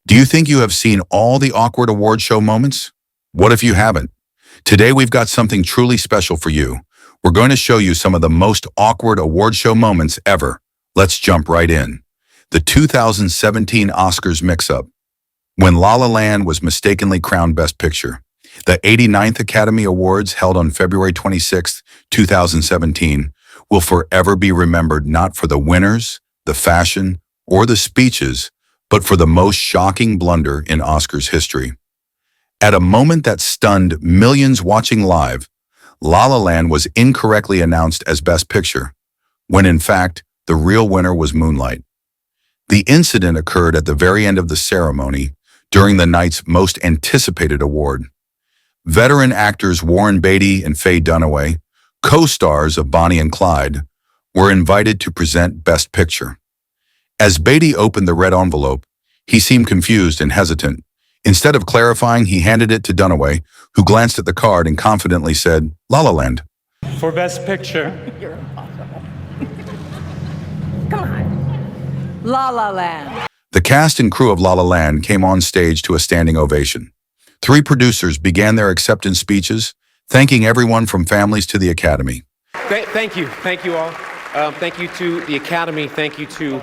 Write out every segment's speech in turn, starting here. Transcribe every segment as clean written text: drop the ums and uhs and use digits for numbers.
Do you think you have seen all the awkward award show moments? What if you haven't? Today we've got something truly special for you. We're going to show you some of the most awkward award show moments ever. Let's jump right in. The 2017 Oscars mix-up. When La La Land was mistakenly crowned Best Picture. The 89th Academy Awards, held on February 26, 2017, will forever be remembered not for the winners, the fashion, or the speeches, but for the most shocking blunder in Oscars history. At a moment that stunned millions watching live, La La Land was incorrectly announced as Best Picture, when in fact, the real winner was Moonlight. The incident occurred at the very end of the ceremony, during the night's most anticipated award. Veteran actors Warren Beatty and Faye Dunaway, co-stars of Bonnie and Clyde, were invited to present Best Picture. As Beatty opened the red envelope, he seemed confused and hesitant. Instead of clarifying, he handed it to Dunaway, who glanced at the card and confidently said, "La La Land." For Best Picture. You're impossible. Come on. La La Land. The cast and crew of La La Land came on stage to a standing ovation. Three producers began their acceptance speeches, thanking everyone from families to the Academy. Thank you all. Thank you to the Academy. Thank you to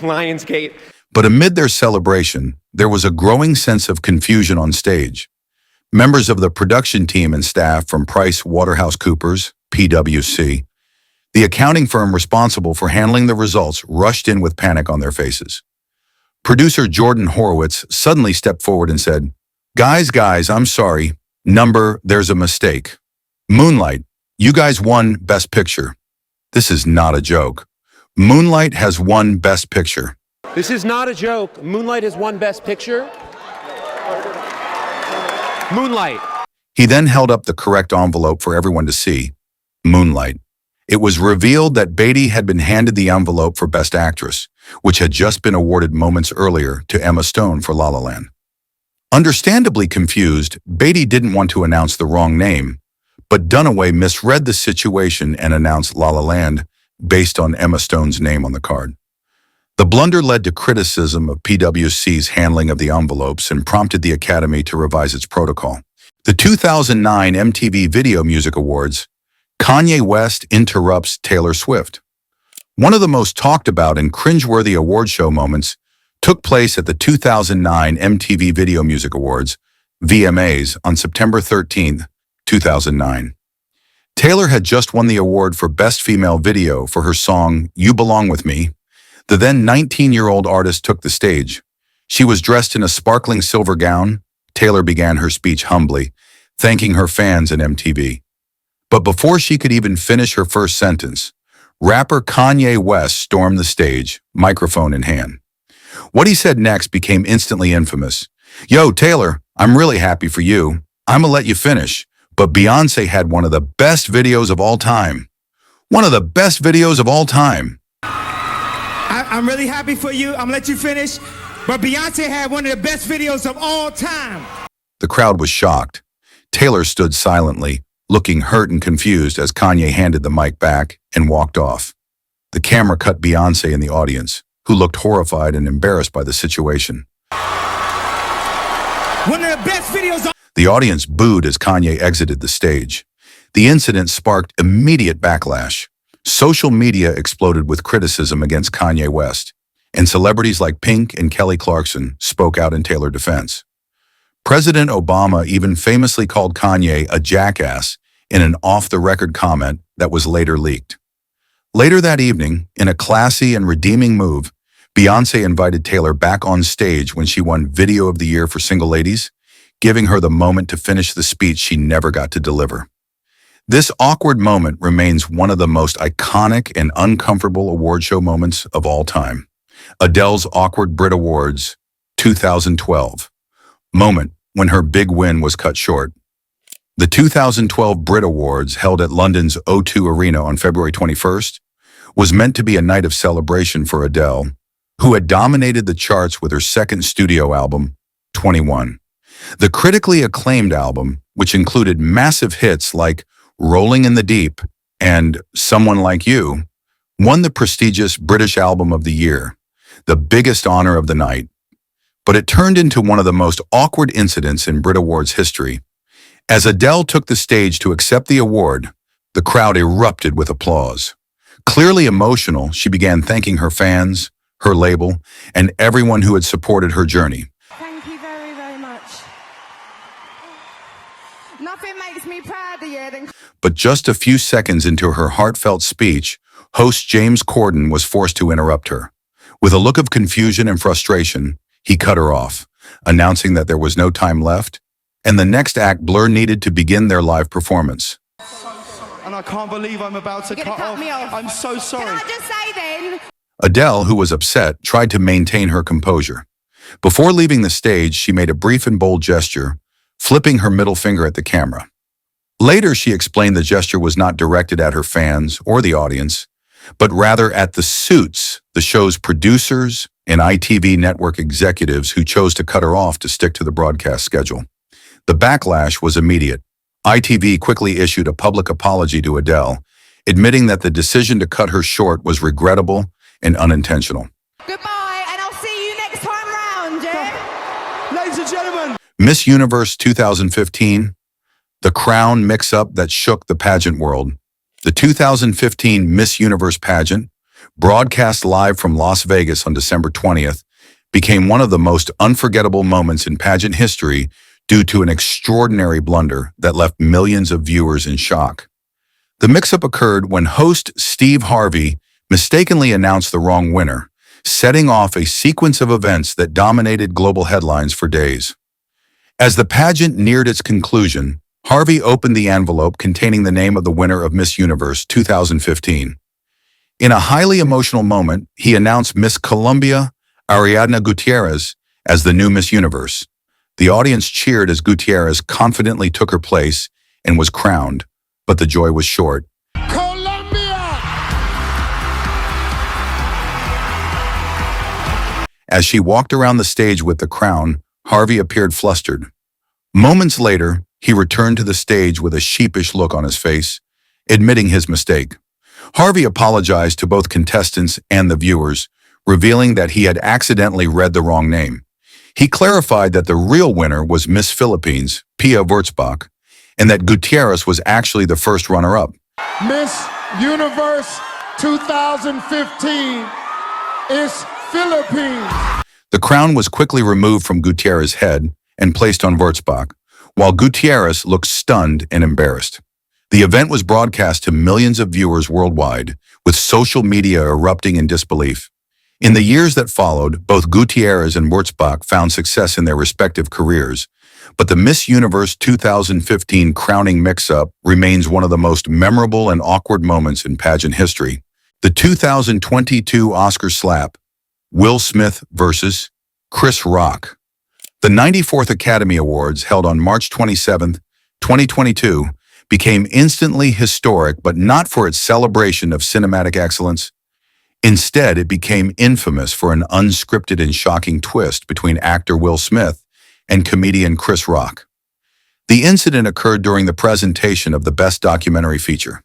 Lionsgate. But amid their celebration, there was a growing sense of confusion on stage. Members of the production team and staff from PricewaterhouseCoopers, PwC, the accounting firm responsible for handling the results, rushed in with panic on their faces. Producer Jordan Horowitz suddenly stepped forward and said, Guys, I'm sorry. There's a mistake. Moonlight, you guys won Best Picture. This is not a joke. Moonlight has won Best Picture. This is not a joke. Moonlight has won Best Picture. Moonlight. He then held up the correct envelope for everyone to see. Moonlight. It was revealed that Beatty had been handed the envelope for Best Actress, which had just been awarded moments earlier to Emma Stone for La La Land. Understandably confused, Beatty didn't want to announce the wrong name, but Dunaway misread the situation and announced La La Land based on Emma Stone's name on the card. The blunder led to criticism of PwC's handling of the envelopes and prompted the Academy to revise its protocol. The 2009 MTV Video Music Awards, Kanye West interrupts Taylor Swift. One of the most talked about and cringeworthy award show moments took place at the 2009 MTV Video Music Awards, VMAs, on September 13, 2009. Taylor had just won the award for Best Female Video for her song, You Belong With Me. The then 19-year-old artist took the stage. She was dressed in a sparkling silver gown. Taylor began her speech humbly, thanking her fans and MTV. But before she could even finish her first sentence, rapper Kanye West stormed the stage, microphone in hand. What he said next became instantly infamous. Yo, Taylor, I'm really happy for you. I'ma let you finish. But Beyoncé had one of the best videos of all time. One of the best videos of all time. I'm really happy for you. I'm gonna let you finish. But Beyonce had one of the best videos of all time. The crowd was shocked. Taylor stood silently, looking hurt and confused as Kanye handed the mic back and walked off. The camera cut Beyoncé in the audience, who looked horrified and embarrassed by the situation. One of the best videos. The audience booed as Kanye exited the stage. The incident sparked immediate backlash. Social media exploded with criticism against Kanye West, and celebrities like Pink and Kelly Clarkson spoke out in Taylor's defense. President Obama even famously called Kanye a jackass in an off-the-record comment that was later leaked. Later that evening, in a classy and redeeming move, Beyoncé invited Taylor back on stage when she won Video of the Year for Single Ladies, giving her the moment to finish the speech she never got to deliver. This awkward moment remains one of the most iconic and uncomfortable award show moments of all time. Adele's awkward Brit Awards, 2012. Moment when her big win was cut short. The 2012 Brit Awards, held at London's O2 Arena on February 21st, was meant to be a night of celebration for Adele, who had dominated the charts with her second studio album, 21. The critically acclaimed album, which included massive hits like Rolling in the Deep and Someone Like You, won the prestigious British Album of the Year, the biggest honor of the night. but it turned into one of the most awkward incidents in Brit Awards history. As Adele took the stage to accept the award, the crowd erupted with applause. Clearly emotional, she began thanking her fans, her label, and everyone who had supported her journey. Thank you very, very much. Nothing makes me prouder than... But just a few seconds into her heartfelt speech, host James Corden was forced to interrupt her. With a look of confusion and frustration, he cut her off, announcing that there was no time left, and the next act Blur needed to begin their live performance. And I can't believe I'm about to cut me off. I'm so sorry. Can I just say then? Adele, who was upset, tried to maintain her composure. Before leaving the stage, she made a brief and bold gesture, flipping her middle finger at the camera. Later, she explained the gesture was not directed at her fans or the audience, but rather at the Suits, the show's producers and ITV network executives who chose to cut her off to stick to the broadcast schedule. The backlash was immediate. ITV quickly issued a public apology to Adele, admitting that the decision to cut her short was regrettable and unintentional. Goodbye, and I'll see you next time round, yeah? Ladies and gentlemen. Miss Universe 2015, the crown mix-up that shook the pageant world. The 2015 Miss Universe pageant, broadcast live from Las Vegas on December 20th, became one of the most unforgettable moments in pageant history due to an extraordinary blunder that left millions of viewers in shock. The mix-up occurred when host Steve Harvey mistakenly announced the wrong winner, setting off a sequence of events that dominated global headlines for days. As the pageant neared its conclusion, Harvey opened the envelope containing the name of the winner of Miss Universe 2015. In a highly emotional moment, he announced Miss Colombia, Ariadna Gutierrez, as the new Miss Universe. The audience cheered as Gutierrez confidently took her place and was crowned, but the joy was short. Colombia! As she walked around the stage with the crown, Harvey appeared flustered. Moments later, he returned to the stage with a sheepish look on his face, admitting his mistake. Harvey apologized to both contestants and the viewers, revealing that he had accidentally read the wrong name. He clarified that the real winner was Miss Philippines, Pia Wurtzbach, and that Gutierrez was actually the first runner-up. Miss Universe 2015 is Philippines. The crown was quickly removed from Gutierrez's head and placed on Wurtzbach, while Gutierrez looked stunned and embarrassed. The event was broadcast to millions of viewers worldwide, with social media erupting in disbelief. In the years that followed, both Gutierrez and Wurtzbach found success in their respective careers, but the Miss Universe 2015 crowning mix-up remains one of the most memorable and awkward moments in pageant history. The 2022 Oscar slap, Will Smith versus Chris Rock. The 94th Academy Awards, held on March 27, 2022, became instantly historic, but not for its celebration of cinematic excellence. Instead, it became infamous for an unscripted and shocking twist between actor Will Smith and comedian Chris Rock. The incident occurred during the presentation of the Best Documentary Feature.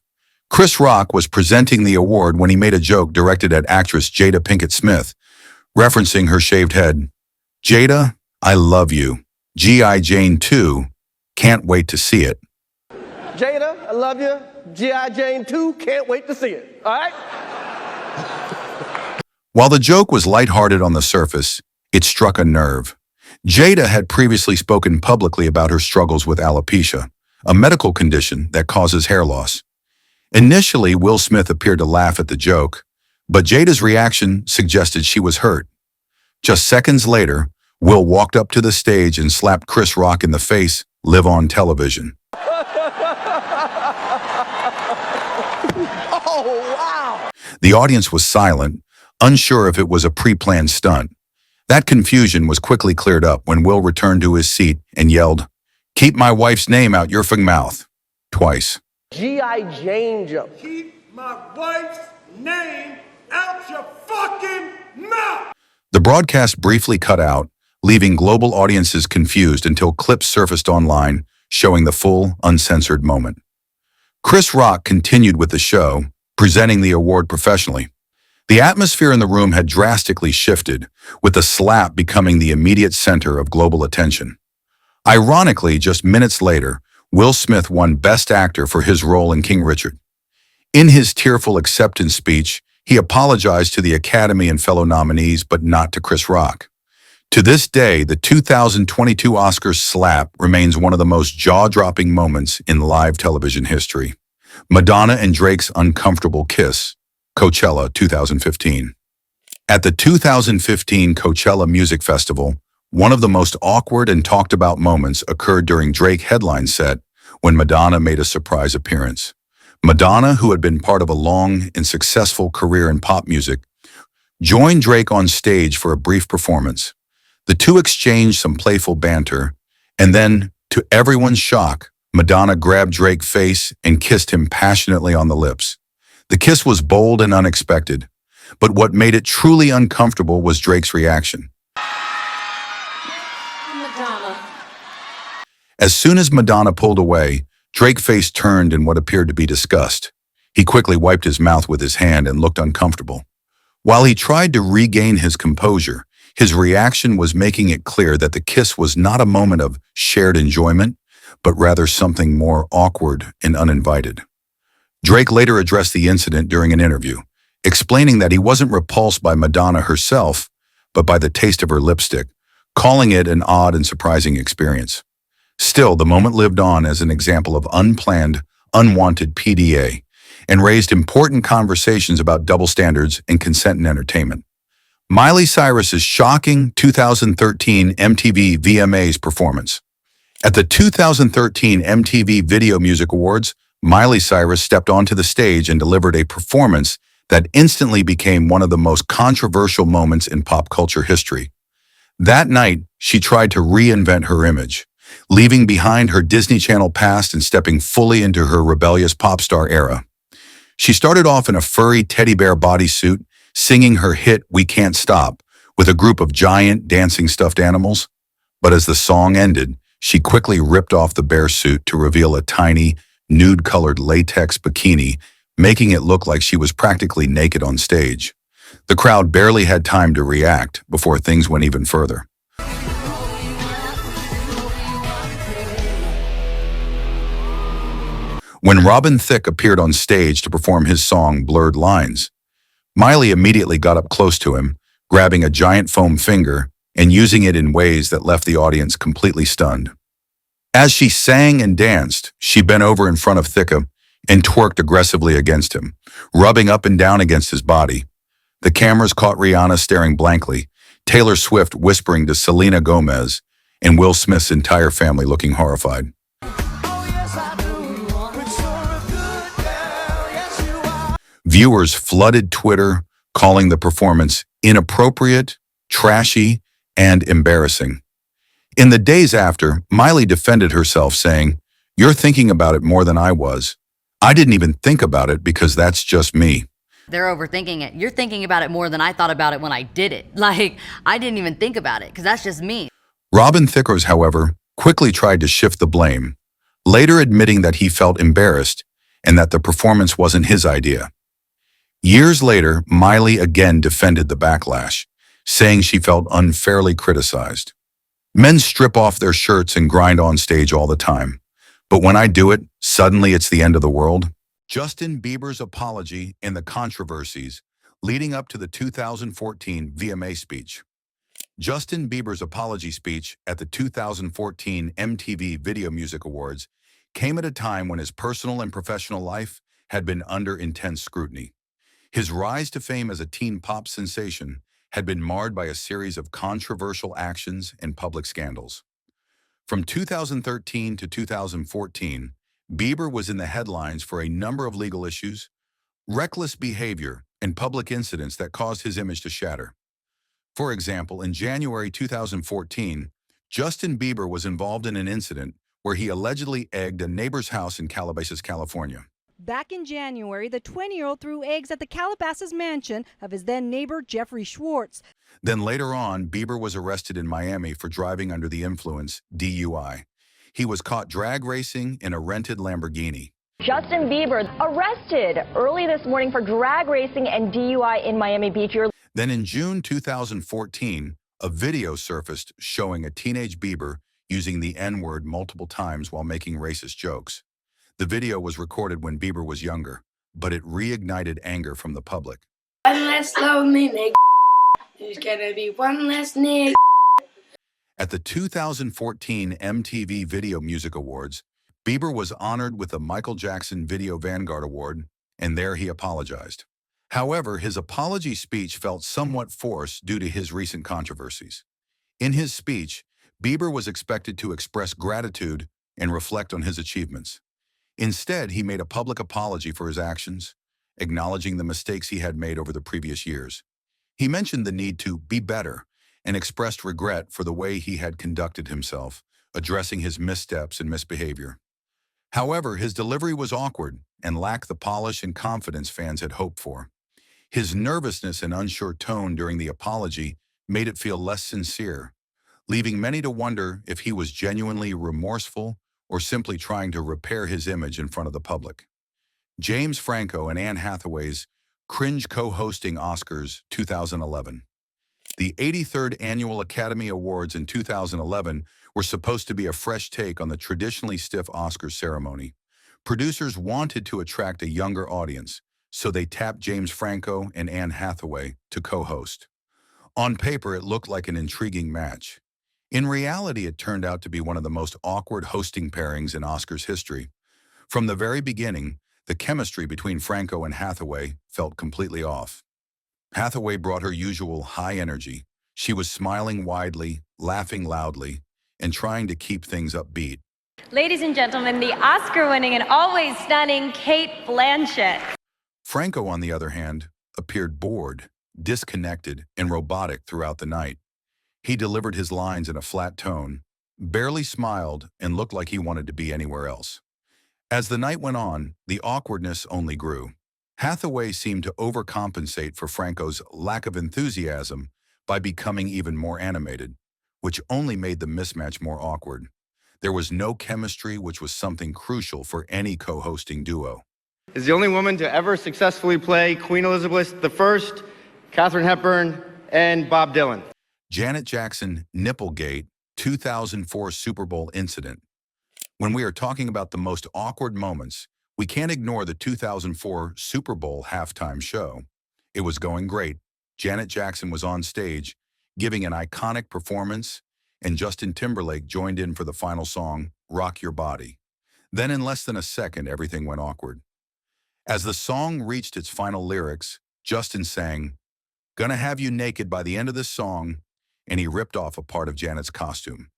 Chris Rock was presenting the award when he made a joke directed at actress Jada Pinkett Smith, referencing her shaved head. "Jada, I love you. G.I. Jane 2, can't wait to see it." Jada, I love you. G.I. Jane 2, can't wait to see it. All right? While the joke was lighthearted on the surface, it struck a nerve. Jada had previously spoken publicly about her struggles with alopecia, a medical condition that causes hair loss. Initially, Will Smith appeared to laugh at the joke, but Jada's reaction suggested she was hurt. Just seconds later, Will walked up to the stage and slapped Chris Rock in the face, live on television. Oh, wow. The audience was silent, unsure if it was a pre-planned stunt. That confusion was quickly cleared up when Will returned to his seat and yelled, "Keep my wife's name out your fucking mouth," twice. G.I. Jane joke. Keep my wife's name out your fucking mouth! The broadcast briefly cut out, leaving global audiences confused until clips surfaced online showing the full, uncensored moment. Chris Rock continued with the show, presenting the award professionally. The atmosphere in the room had drastically shifted, with the slap becoming the immediate center of global attention. Ironically, just minutes later, Will Smith won Best Actor for his role in King Richard. In his tearful acceptance speech, he apologized to the Academy and fellow nominees, but not to Chris Rock. To this day, the 2022 Oscars slap remains one of the most jaw-dropping moments in live television history. Madonna and Drake's uncomfortable kiss, Coachella 2015. At the 2015 Coachella Music Festival, one of the most awkward and talked about moments occurred during Drake's headline set when Madonna made a surprise appearance. Madonna, who had been part of a long and successful career in pop music, joined Drake on stage for a brief performance. The two exchanged some playful banter, and then, to everyone's shock, Madonna grabbed Drake's face and kissed him passionately on the lips. The kiss was bold and unexpected, but what made it truly uncomfortable was Drake's reaction. Madonna. As soon as Madonna pulled away, Drake's face turned in what appeared to be disgust. He quickly wiped his mouth with his hand and looked uncomfortable. While he tried to regain his composure, his reaction was making it clear that the kiss was not a moment of shared enjoyment, but rather something more awkward and uninvited. Drake later addressed the incident during an interview, explaining that he wasn't repulsed by Madonna herself, but by the taste of her lipstick, calling it an odd and surprising experience. Still, the moment lived on as an example of unplanned, unwanted PDA, and raised important conversations about double standards and consent in entertainment. Miley Cyrus's shocking 2013 MTV VMAs performance. At the 2013 MTV Video Music Awards, Miley Cyrus stepped onto the stage and delivered a performance that instantly became one of the most controversial moments in pop culture history. That night, she tried to reinvent her image, leaving behind her Disney Channel past and stepping fully into her rebellious pop star era. She started off in a furry teddy bear bodysuit, singing her hit We Can't Stop with a group of giant dancing stuffed animals. But as the song ended, she quickly ripped off the bear suit to reveal a tiny, nude-colored latex bikini, making it look like she was practically naked on stage. The crowd barely had time to react before things went even further. When Robin Thicke appeared on stage to perform his song Blurred Lines, Miley immediately got up close to him, grabbing a giant foam finger and using it in ways that left the audience completely stunned. As she sang and danced, she bent over in front of Thicke and twerked aggressively against him, rubbing up and down against his body. The cameras caught Rihanna staring blankly, Taylor Swift whispering to Selena Gomez, and Will Smith's entire family looking horrified. Viewers flooded Twitter, calling the performance inappropriate, trashy, and embarrassing. In the days after, Miley defended herself, saying, "You're thinking about it more than I was. I didn't even think about it because that's just me." They're overthinking it. You're thinking about it more than I thought about it when I did it. Like, I didn't even think about it because that's just me. Robin Thicke, however, quickly tried to shift the blame, later admitting that he felt embarrassed and that the performance wasn't his idea. Years later, Miley again defended the backlash, saying she felt unfairly criticized. Men strip off their shirts and grind on stage all the time, but when I do it, suddenly it's the end of the world. Justin Bieber's apology and the controversies leading up to the 2014 VMA speech. Justin Bieber's apology speech at the 2014 MTV Video Music Awards came at a time when his personal and professional life had been under intense scrutiny. His rise to fame as a teen pop sensation had been marred by a series of controversial actions and public scandals. From 2013 to 2014, Bieber was in the headlines for a number of legal issues, reckless behavior, and public incidents that caused his image to shatter. For example, in January 2014, Justin Bieber was involved in an incident where he allegedly egged a neighbor's house in Calabasas, California. Back in January, the 20-year-old threw eggs at the Calabasas mansion of his then-neighbor Jeffrey Schwartz. Then later on, Bieber was arrested in Miami for driving under the influence, DUI. He was caught drag racing in a rented Lamborghini. Justin Bieber arrested early this morning for drag racing and DUI in Miami Beach. Then in June 2014, a video surfaced showing a teenage Bieber using the N-word multiple times while making racist jokes. The video was recorded when Bieber was younger, but it reignited anger from the public. One less lonely nigga. There's gonna be one less nigga. At the 2014 MTV Video Music Awards, Bieber was honored with the Michael Jackson Video Vanguard Award, and there he apologized. However, his apology speech felt somewhat forced due to his recent controversies. In his speech, Bieber was expected to express gratitude and reflect on his achievements. Instead, he made a public apology for his actions, acknowledging the mistakes he had made over the previous years. He mentioned the need to be better and expressed regret for the way he had conducted himself, addressing his missteps and misbehavior. However, his delivery was awkward and lacked the polish and confidence fans had hoped for. His nervousness and unsure tone during the apology made it feel less sincere, leaving many to wonder if he was genuinely remorseful or simply trying to repair his image in front of the public. James Franco and Anne Hathaway's Cringe co-hosting Oscars 2011. The 83rd Annual Academy Awards in 2011 were supposed to be a fresh take on the traditionally stiff Oscars ceremony. Producers wanted to attract a younger audience, so they tapped James Franco and Anne Hathaway to co-host. On paper, it looked like an intriguing match. In reality, it turned out to be one of the most awkward hosting pairings in Oscars history. From the very beginning, the chemistry between Franco and Hathaway felt completely off. Hathaway brought her usual high energy. She was smiling widely, laughing loudly, and trying to keep things upbeat. Ladies and gentlemen, the Oscar-winning and always stunning Cate Blanchett. Franco, on the other hand, appeared bored, disconnected, and robotic throughout the night. He delivered his lines in a flat tone, barely smiled, and looked like he wanted to be anywhere else. As the night went on, the awkwardness only grew. Hathaway seemed to overcompensate for Franco's lack of enthusiasm by becoming even more animated, which only made the mismatch more awkward. There was no chemistry, which was something crucial for any co-hosting duo. Is the only woman to ever successfully play Queen Elizabeth I, Katharine Hepburn, and Bob Dylan. Janet Jackson Nipplegate 2004 Super Bowl incident. When we are talking about the most awkward moments, we can't ignore the 2004 Super Bowl halftime show. It was going great. Janet Jackson was on stage, giving an iconic performance, and Justin Timberlake joined in for the final song, Rock Your Body. Then in less than a second, everything went awkward. As the song reached its final lyrics, Justin sang, "Gonna have you naked by the end of this song," and he ripped off a part of Janet's costume.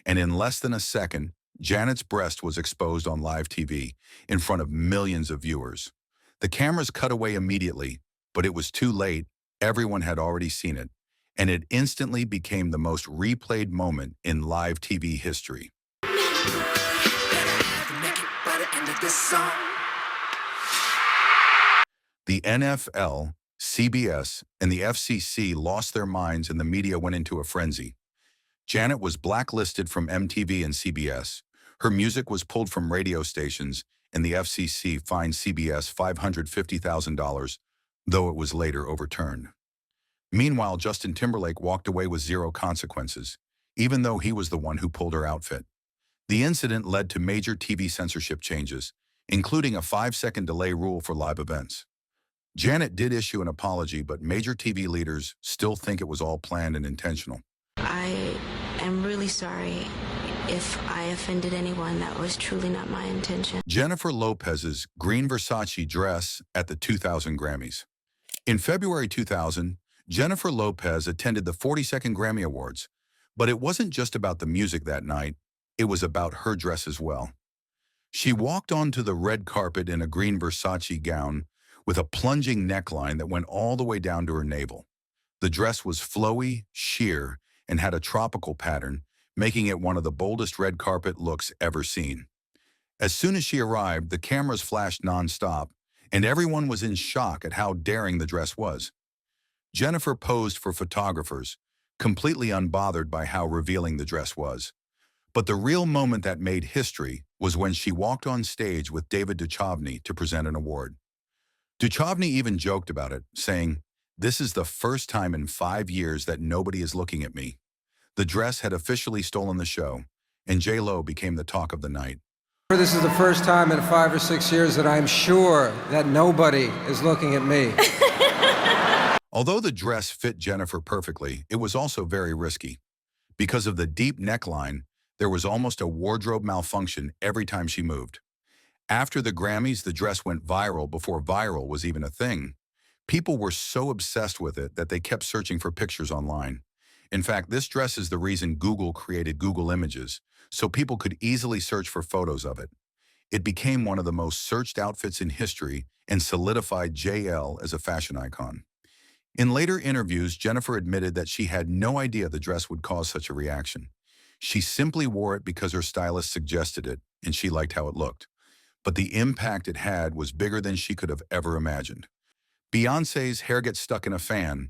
And in less than a second, Janet's breast was exposed on live TV in front of millions of viewers. The cameras cut away immediately, but it was too late. Everyone had already seen it, and it instantly became the most replayed moment in live TV history. The NFL, CBS, and the FCC lost their minds and the media went into a frenzy. Janet was blacklisted from MTV and CBS. Her music was pulled from radio stations, and the FCC fined CBS $550,000, though it was later overturned. Meanwhile, Justin Timberlake walked away with zero consequences, even though he was the one who pulled her outfit. The incident led to major TV censorship changes, including a 5-second delay rule for live events. Janet did issue an apology, but major TV leaders still think it was all planned and intentional. I am really sorry if I offended anyone. That was truly not my intention. Jennifer Lopez's green Versace dress at the 2000 Grammys. In February 2000, Jennifer Lopez attended the 42nd Grammy Awards, but it wasn't just about the music that night, it was about her dress as well. She walked onto the red carpet in a green Versace gown with a plunging neckline that went all the way down to her navel. The dress was flowy, sheer, and had a tropical pattern, making it one of the boldest red carpet looks ever seen. As soon as she arrived, the cameras flashed nonstop, and everyone was in shock at how daring the dress was. Jennifer posed for photographers, completely unbothered by how revealing the dress was. But the real moment that made history was when she walked on stage with David Duchovny to present an award. Duchovny even joked about it, saying, "This is the first time in 5 years that nobody is looking at me." The dress had officially stolen the show, and J.Lo became the talk of the night. This is the first time in 5 or 6 years that I'm sure that nobody is looking at me. Although the dress fit Jennifer perfectly, it was also very risky. Because of the deep neckline, there was almost a wardrobe malfunction every time she moved. After the Grammys, the dress went viral before viral was even a thing. People were so obsessed with it that they kept searching for pictures online. In fact, this dress is the reason Google created Google Images, so people could easily search for photos of it. It became one of the most searched outfits in history and solidified JL as a fashion icon. In later interviews, Jennifer admitted that she had no idea the dress would cause such a reaction. She simply wore it because her stylist suggested it, and she liked how it looked. But the impact it had was bigger than she could have ever imagined. Beyoncé's Hair Gets Stuck in a Fan,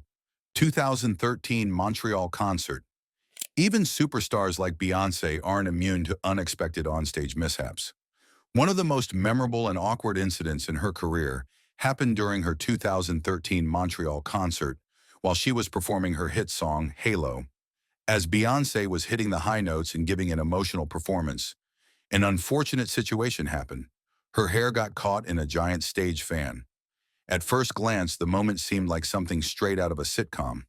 2013 Montreal concert. Even superstars like Beyoncé aren't immune to unexpected onstage mishaps. One of the most memorable and awkward incidents in her career happened during her 2013 Montreal concert while she was performing her hit song, Halo. As Beyoncé was hitting the high notes and giving an emotional performance, an unfortunate situation happened. Her hair got caught in a giant stage fan. At first glance, the moment seemed like something straight out of a sitcom.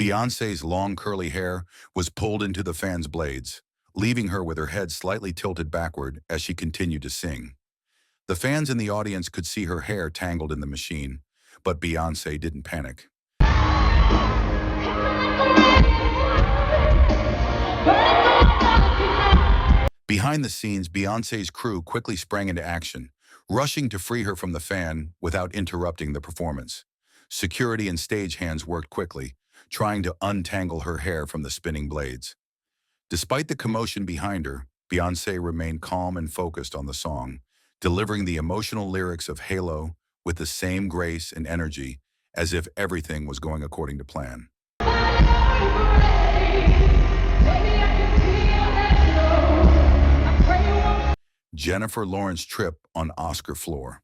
Beyoncé's long curly hair was pulled into the fan's blades, leaving her with her head slightly tilted backward as she continued to sing. The fans in the audience could see her hair tangled in the machine, but Beyoncé didn't panic. Behind the scenes, Beyoncé's crew quickly sprang into action, rushing to free her from the fan without interrupting the performance. Security and stagehands worked quickly, trying to untangle her hair from the spinning blades. Despite the commotion behind her, Beyoncé remained calm and focused on the song, delivering the emotional lyrics of Halo with the same grace and energy as if everything was going according to plan. Jennifer Lawrence's trip on Oscar floor.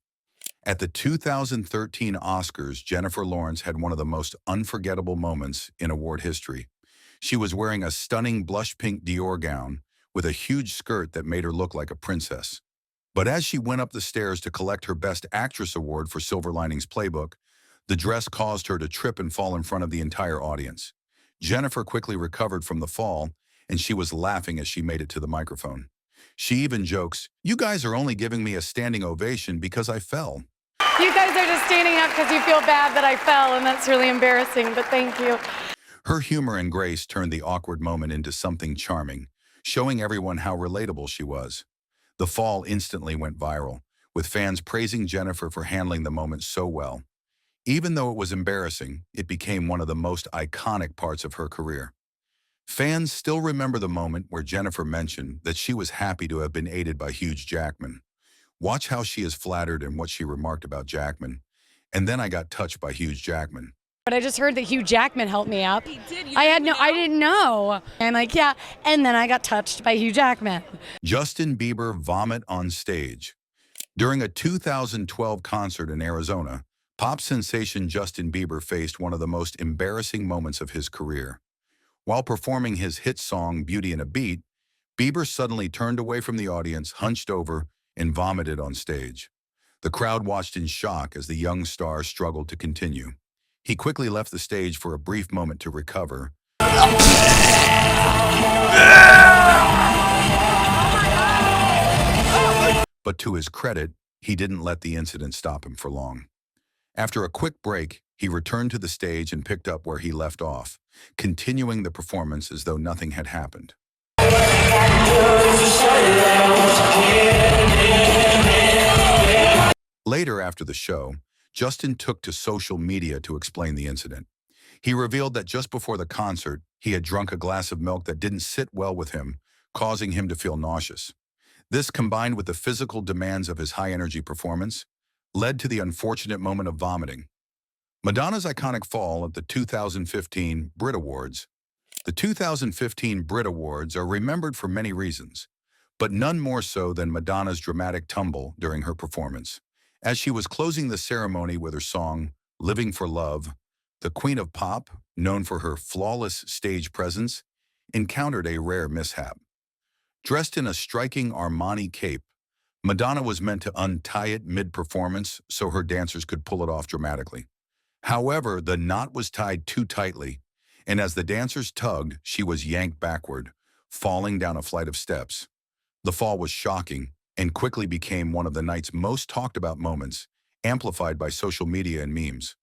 At the 2013 Oscars, Jennifer Lawrence had one of the most unforgettable moments in award history. She was wearing a stunning blush pink Dior gown with a huge skirt that made her look like a princess. But as she went up the stairs to collect her Best Actress award for Silver Linings Playbook, the dress caused her to trip and fall in front of the entire audience. Jennifer quickly recovered from the fall, and she was laughing as she made it to the microphone. She even jokes, "You guys are only giving me a standing ovation because I fell." You guys are just standing up because you feel bad that I fell, and that's really embarrassing, but thank you. Her humor and grace turned the awkward moment into something charming, showing everyone how relatable she was. The fall instantly went viral, with fans praising Jennifer for handling the moment so well. Even though it was embarrassing, it became one of the most iconic parts of her career. Fans still remember the moment where Jennifer mentioned that she was happy to have been aided by Hugh Jackman. Watch how she is flattered and what she remarked about Jackman. "And then I got touched by Hugh Jackman." But I just heard that Hugh Jackman helped me up. I didn't know. I'm like, yeah, and then I got touched by Hugh Jackman. Justin Bieber vomit on stage. During a 2012 concert in Arizona, pop sensation Justin Bieber faced one of the most embarrassing moments of his career. While performing his hit song, Beauty and a Beat, Bieber suddenly turned away from the audience, hunched over, and vomited on stage. The crowd watched in shock as the young star struggled to continue. He quickly left the stage for a brief moment to recover. But to his credit, he didn't let the incident stop him for long. After a quick break, he returned to the stage and picked up where he left off, continuing the performance as though nothing had happened. Later after the show, Justin took to social media to explain the incident. He revealed that just before the concert, he had drunk a glass of milk that didn't sit well with him, causing him to feel nauseous. This, combined with the physical demands of his high-energy performance, led to the unfortunate moment of vomiting. Madonna's iconic fall at the 2015 Brit Awards. The 2015 Brit Awards are remembered for many reasons, but none more so than Madonna's dramatic tumble during her performance. As she was closing the ceremony with her song, Living for Love, the Queen of Pop, known for her flawless stage presence, encountered a rare mishap. Dressed in a striking Armani cape, Madonna was meant to untie it mid-performance so her dancers could pull it off dramatically. However, the knot was tied too tightly, and as the dancers tugged, she was yanked backward, falling down a flight of steps. The fall was shocking and quickly became one of the night's most talked about moments, amplified by social media and memes.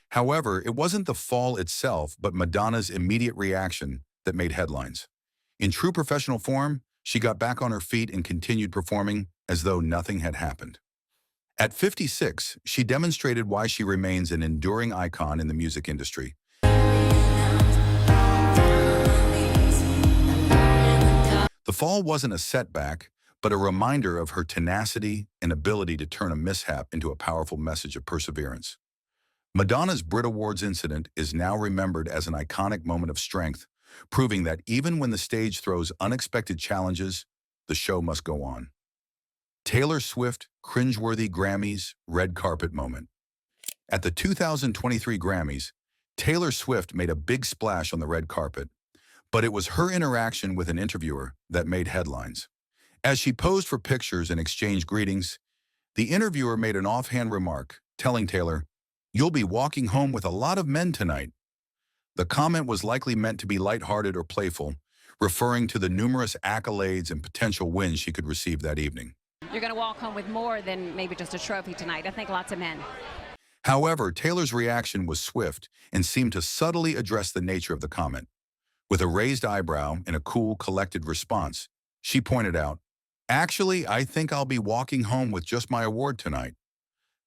However, it wasn't the fall itself, but Madonna's immediate reaction that made headlines. In true professional form, she got back on her feet and continued performing as though nothing had happened. At 56, she demonstrated why she remains an enduring icon in the music industry. The fall wasn't a setback, but a reminder of her tenacity and ability to turn a mishap into a powerful message of perseverance. Madonna's Brit Awards incident is now remembered as an iconic moment of strength, proving that even when the stage throws unexpected challenges, the show must go on. Taylor Swift cringeworthy Grammys red carpet moment. At the 2023 Grammys, Taylor Swift made a big splash on the red carpet, but it was her interaction with an interviewer that made headlines. As she posed for pictures and exchanged greetings, the interviewer made an offhand remark, telling Taylor, "You'll be walking home with a lot of men tonight." The comment was likely meant to be lighthearted or playful, referring to the numerous accolades and potential wins she could receive that evening. You're going to walk home with more than maybe just a trophy tonight. I think lots of men. However, Taylor's reaction was swift and seemed to subtly address the nature of the comment. With a raised eyebrow and a cool, collected response, she pointed out, "Actually, I think I'll be walking home with just my award tonight."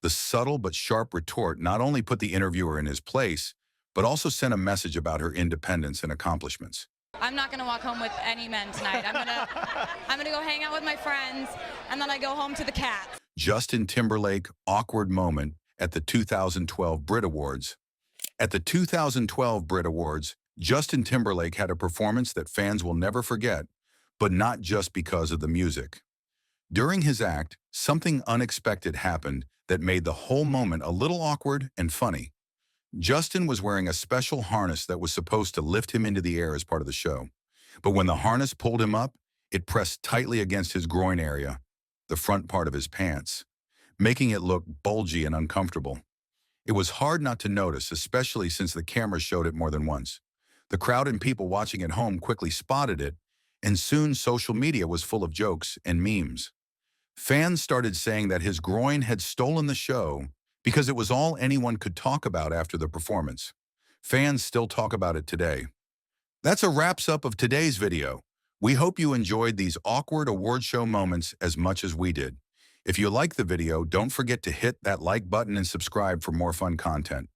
The subtle but sharp retort not only put the interviewer in his place, but also sent a message about her independence and accomplishments. I'm not gonna walk home with any men tonight. I'm gonna go hang out with my friends, and then I go home to the cats. Justin Timberlake awkward moment at the 2012 Brit Awards. At the 2012 Brit Awards, Justin Timberlake had a performance that fans will never forget, but not just because of the music. During his act, something unexpected happened that made the whole moment a little awkward and funny. Justin was wearing a special harness that was supposed to lift him into the air as part of the show. But when the harness pulled him up, it pressed tightly against his groin area, the front part of his pants, making it look bulgy and uncomfortable. It was hard not to notice, especially since the camera showed it more than once. The crowd and people watching at home quickly spotted it, and soon social media was full of jokes and memes. Fans started saying that his groin had stolen the show because it was all anyone could talk about after the performance. Fans still talk about it today. That's a wraps up of today's video. We hope you enjoyed these awkward award show moments as much as we did. If you like the video, don't forget to hit that like button and subscribe for more fun content.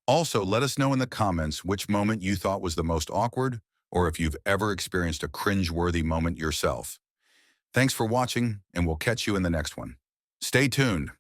Also, let us know in the comments which moment you thought was the most awkward, or if you've ever experienced a cringe-worthy moment yourself. Thanks for watching, and we'll catch you in the next one. Stay tuned.